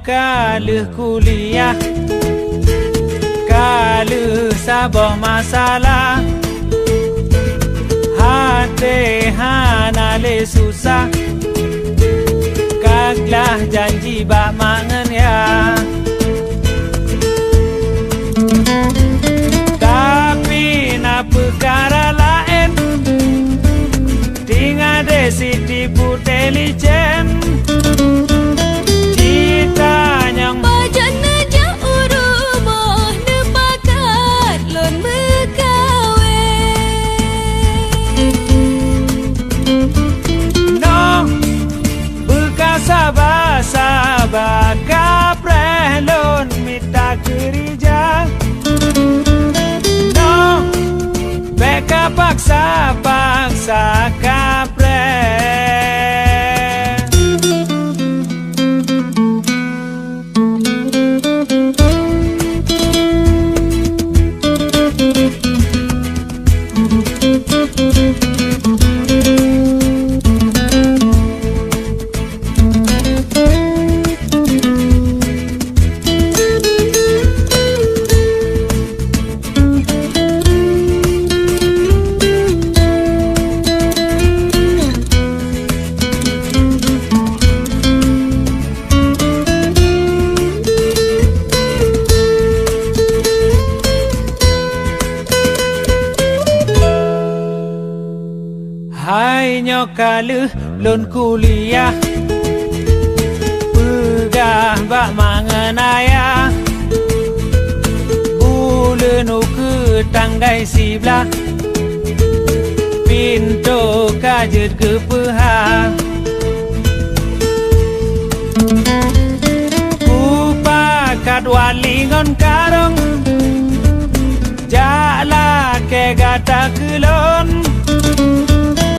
kaluh kuliah, kaluh sabar masalah, hati hanale susah, kaglah janji bak mangen ya. Tapi na perkara lain, tinggal desi tipu intelijen. Ditanya bajan aja urumah nepakat lon mekawe. No, bekas sabar-sabar kapreh lon minta kerja. No, beka paksa-paksa kapreh. Hai nyokaluh lon kuliah, pegah bak mangan ayah, ulenu ke tanggai sebelah, pintu kajet ke peha. Kupakat walingon karong, jala ke gata kelon.